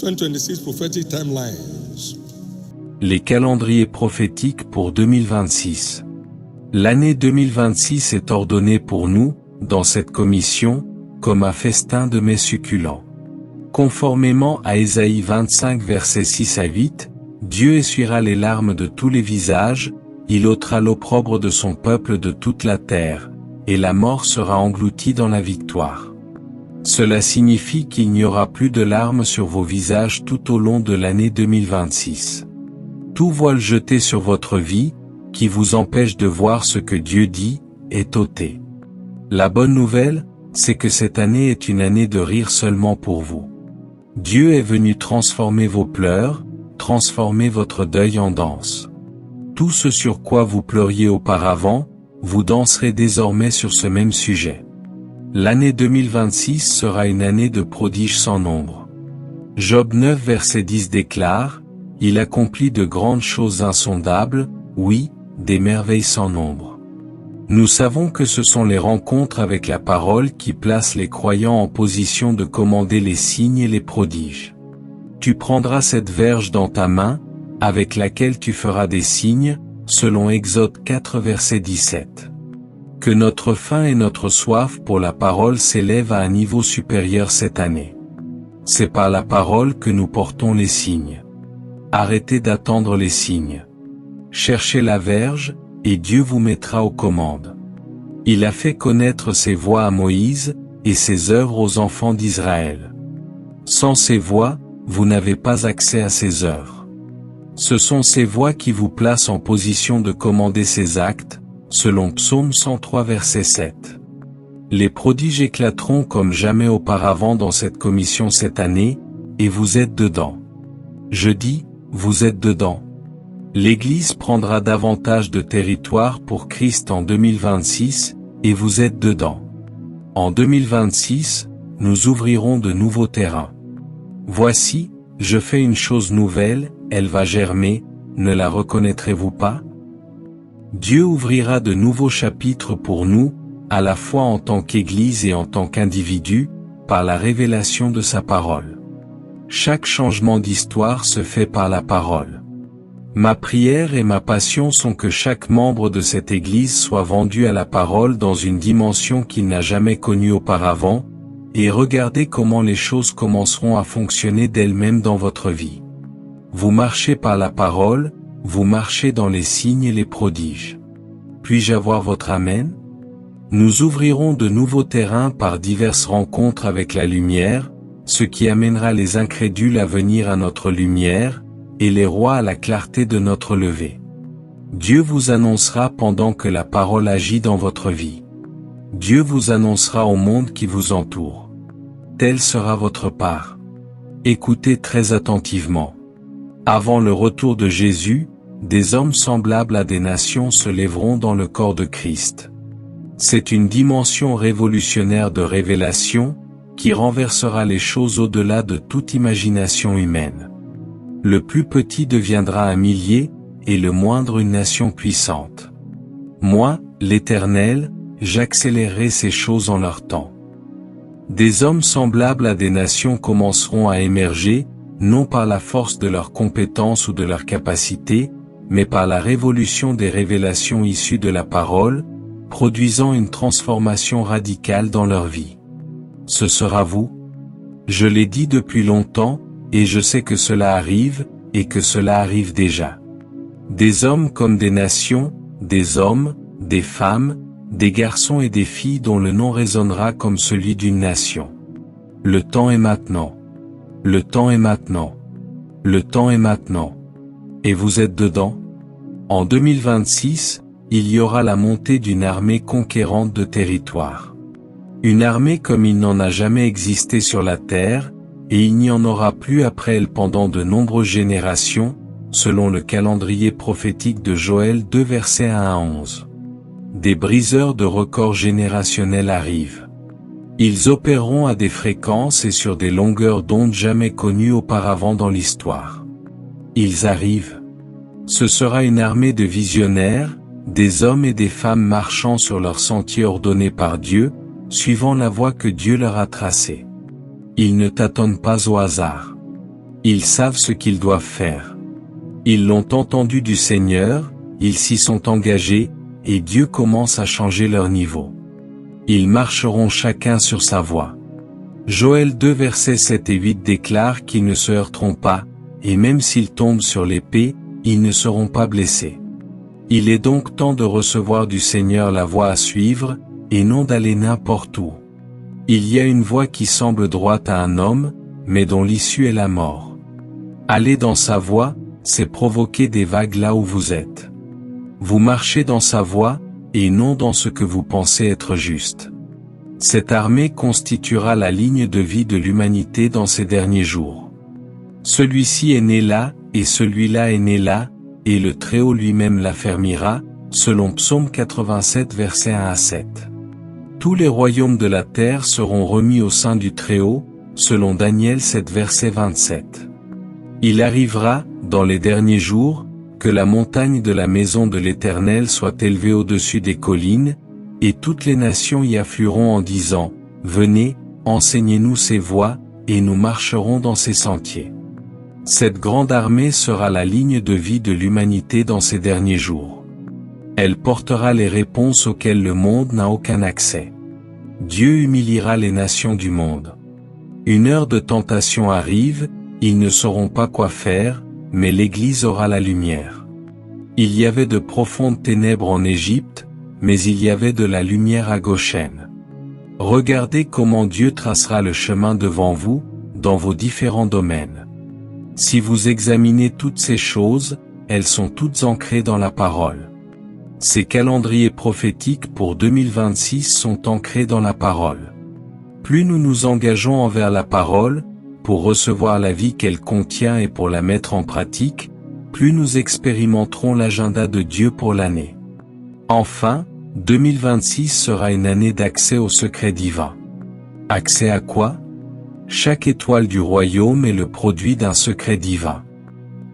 2026 prophetic timelines. Les calendriers prophétiques pour 2026. L'année 2026 est ordonnée pour nous, dans cette commission, comme un festin de mets succulents. Conformément à Ésaïe 25 versets 6 à 8, Dieu essuiera les larmes de tous les visages, il ôtera l'opprobre de son peuple de toute la terre, et la mort sera engloutie dans la victoire. Cela signifie qu'il n'y aura plus de larmes sur vos visages tout au long de l'année 2026. Tout voile jeté sur votre vie, qui vous empêche de voir ce que Dieu dit, est ôté. La bonne nouvelle, c'est que cette année est une année de rire seulement pour vous. Dieu est venu transformer vos pleurs, transformer votre deuil en danse. Tout ce sur quoi vous pleuriez auparavant, vous danserez désormais sur ce même sujet. L'année 2026 sera une année de prodiges sans nombre. Job 9 verset 10 déclare, « Il accomplit de grandes choses insondables, oui, des merveilles sans nombre. » Nous savons que ce sont les rencontres avec la parole qui placent les croyants en position de commander les signes et les prodiges. Tu prendras cette verge dans ta main, avec laquelle tu feras des signes, selon Exode 4 verset 17. Que notre faim et notre soif pour la parole s'élèvent à un niveau supérieur cette année. C'est par la parole que nous portons les signes. Arrêtez d'attendre les signes. Cherchez la verge, et Dieu vous mettra aux commandes. Il a fait connaître ses voies à Moïse, et ses œuvres aux enfants d'Israël. Sans ses voies, vous n'avez pas accès à ses œuvres. Ce sont ces voies qui vous placent en position de commander ses actes, selon Psaume 103 verset 7. Les prodiges éclateront comme jamais auparavant dans cette commission cette année, et vous êtes dedans. Je dis, vous êtes dedans. L'Église prendra davantage de territoire pour Christ en 2026, et vous êtes dedans. En 2026, nous ouvrirons de nouveaux terrains. Voici, je fais une chose nouvelle, elle va germer, ne la reconnaîtrez-vous pas? Dieu ouvrira de nouveaux chapitres pour nous, à la fois en tant qu'Église et en tant qu'individu, par la révélation de sa parole. Chaque changement d'histoire se fait par la parole. Ma prière et ma passion sont que chaque membre de cette Église soit vendu à la parole dans une dimension qu'il n'a jamais connue auparavant, et regardez comment les choses commenceront à fonctionner d'elles-mêmes dans votre vie. Vous marchez par la parole, vous marchez dans les signes et les prodiges. Puis-je avoir votre Amen? Nous ouvrirons de nouveaux terrains par diverses rencontres avec la lumière, ce qui amènera les incrédules à venir à notre lumière, et les rois à la clarté de notre lever. Dieu vous annoncera pendant que la parole agit dans votre vie. Dieu vous annoncera au monde qui vous entoure. Telle sera votre part. Écoutez très attentivement. Avant le retour de Jésus, des hommes semblables à des nations se lèveront dans le corps de Christ. C'est une dimension révolutionnaire de révélation, qui renversera les choses au-delà de toute imagination humaine. Le plus petit deviendra un millier, et le moindre une nation puissante. Moi, l'Éternel, j'accélérerai ces choses en leur temps. Des hommes semblables à des nations commenceront à émerger, non par la force de leurs compétences ou de leurs capacités, mais par la révolution des révélations issues de la parole, produisant une transformation radicale dans leur vie. Ce sera vous? Je l'ai dit depuis longtemps, et je sais que cela arrive, et que cela arrive déjà. Des hommes comme des nations, des hommes, des femmes, des garçons et des filles dont le nom résonnera comme celui d'une nation. Le temps est maintenant. Le temps est maintenant. Le temps est maintenant. Et vous êtes dedans? En 2026, il y aura la montée d'une armée conquérante de territoire. Une armée comme il n'en a jamais existé sur la terre, et il n'y en aura plus après elle pendant de nombreuses générations, selon le calendrier prophétique de Joël 2 versets 1 à 11. Des briseurs de records générationnels arrivent. Ils opéreront à des fréquences et sur des longueurs d'onde jamais connues auparavant dans l'histoire. Ils arrivent. Ce sera une armée de visionnaires, des hommes et des femmes marchant sur leur sentier ordonné par Dieu, suivant la voie que Dieu leur a tracée. Ils ne tâtonnent pas au hasard. Ils savent ce qu'ils doivent faire. Ils l'ont entendu du Seigneur, ils s'y sont engagés, et Dieu commence à changer leur niveau. Ils marcheront chacun sur sa voie. Joël 2 versets 7 et 8 déclare qu'ils ne se heurteront pas, et même s'ils tombent sur l'épée, ils ne seront pas blessés. Il est donc temps de recevoir du Seigneur la voie à suivre, et non d'aller n'importe où. Il y a une voie qui semble droite à un homme, mais dont l'issue est la mort. Aller dans sa voie, c'est provoquer des vagues là où vous êtes. Vous marchez dans sa voie, et non dans ce que vous pensez être juste. Cette armée constituera la ligne de vie de l'humanité dans ces derniers jours. Celui-ci est né là, et celui-là est né là, et le Très-Haut lui-même l'affermira, selon Psaume 87 versets 1 à 7. Tous les royaumes de la terre seront remis au sein du Très-Haut, selon Daniel 7 verset 27. Il arrivera, dans les derniers jours, que la montagne de la maison de l'Éternel soit élevée au-dessus des collines, et toutes les nations y afflueront en disant, « Venez, enseignez-nous ses voies, et nous marcherons dans ses sentiers. » Cette grande armée sera la ligne de vie de l'humanité dans ces derniers jours. Elle portera les réponses auxquelles le monde n'a aucun accès. Dieu humiliera les nations du monde. Une heure de tentation arrive, ils ne sauront pas quoi faire, mais l'Église aura la lumière. Il y avait de profondes ténèbres en Égypte, mais il y avait de la lumière à Goshen. Regardez comment Dieu tracera le chemin devant vous, dans vos différents domaines. Si vous examinez toutes ces choses, elles sont toutes ancrées dans la parole. Ces calendriers prophétiques pour 2026 sont ancrés dans la parole. Plus nous nous engageons envers la parole, pour recevoir la vie qu'elle contient et pour la mettre en pratique, plus nous expérimenterons l'agenda de Dieu pour l'année. Enfin, 2026 sera une année d'accès au secret divin. Accès à quoi? Chaque étoile du royaume est le produit d'un secret divin.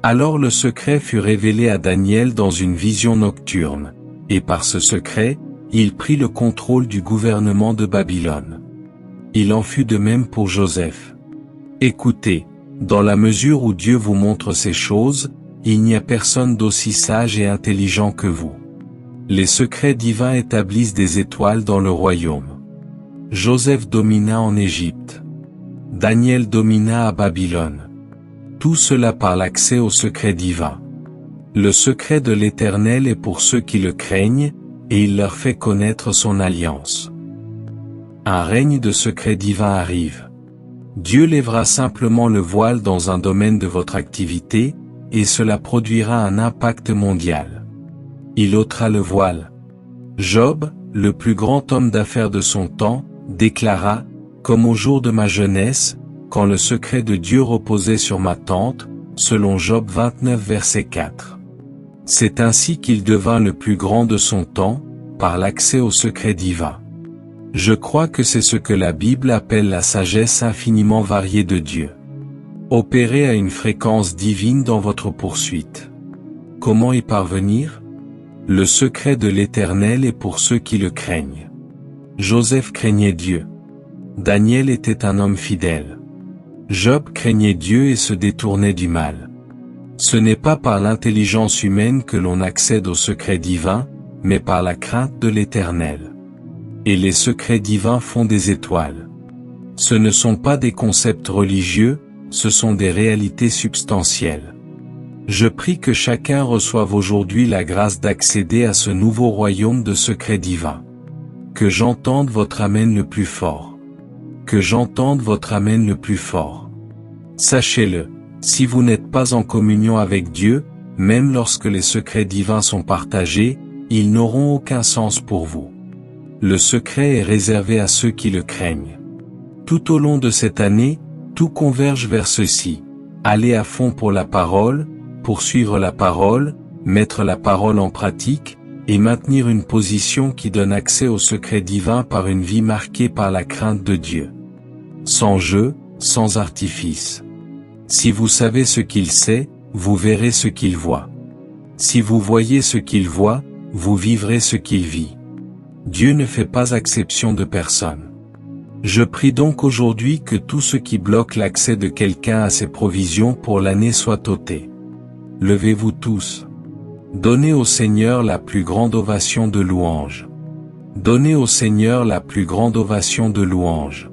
Alors le secret fut révélé à Daniel dans une vision nocturne, et par ce secret, il prit le contrôle du gouvernement de Babylone. Il en fut de même pour Joseph. Écoutez, dans la mesure où Dieu vous montre ces choses, il n'y a personne d'aussi sage et intelligent que vous. Les secrets divins établissent des étoiles dans le royaume. Joseph domina en Égypte. Daniel domina à Babylone. Tout cela par l'accès au secret divin. Le secret de l'Éternel est pour ceux qui le craignent, et il leur fait connaître son alliance. Un règne de secret divin arrive. Dieu lèvera simplement le voile dans un domaine de votre activité, et cela produira un impact mondial. Il ôtera le voile. Job, le plus grand homme d'affaires de son temps, déclara, « Comme au jour de ma jeunesse, quand le secret de Dieu reposait sur ma tente », selon Job 29 verset 4. C'est ainsi qu'il devint le plus grand de son temps, par l'accès au secret divin. Je crois que c'est ce que la Bible appelle la sagesse infiniment variée de Dieu. Opérez à une fréquence divine dans votre poursuite. Comment y parvenir? Le secret de l'Éternel est pour ceux qui le craignent. Joseph craignait Dieu. Daniel était un homme fidèle. Job craignait Dieu et se détournait du mal. Ce n'est pas par l'intelligence humaine que l'on accède au secret divin, mais par la crainte de l'Éternel. Et les secrets divins font des étoiles. Ce ne sont pas des concepts religieux, ce sont des réalités substantielles. Je prie que chacun reçoive aujourd'hui la grâce d'accéder à ce nouveau royaume de secrets divins. Que j'entende votre Amen le plus fort. Que j'entende votre Amen le plus fort. Sachez-le, si vous n'êtes pas en communion avec Dieu, même lorsque les secrets divins sont partagés, ils n'auront aucun sens pour vous. Le secret est réservé à ceux qui le craignent. Tout au long de cette année, tout converge vers ceci. Aller à fond pour la parole, poursuivre la parole, mettre la parole en pratique, et maintenir une position qui donne accès au secret divin par une vie marquée par la crainte de Dieu. Sans jeu, sans artifice. Si vous savez ce qu'il sait, vous verrez ce qu'il voit. Si vous voyez ce qu'il voit, vous vivrez ce qu'il vit. Dieu ne fait pas exception de personne. Je prie donc aujourd'hui que tout ce qui bloque l'accès de quelqu'un à ses provisions pour l'année soit ôté. Levez-vous tous. Donnez au Seigneur la plus grande ovation de louange. Donnez au Seigneur la plus grande ovation de louange.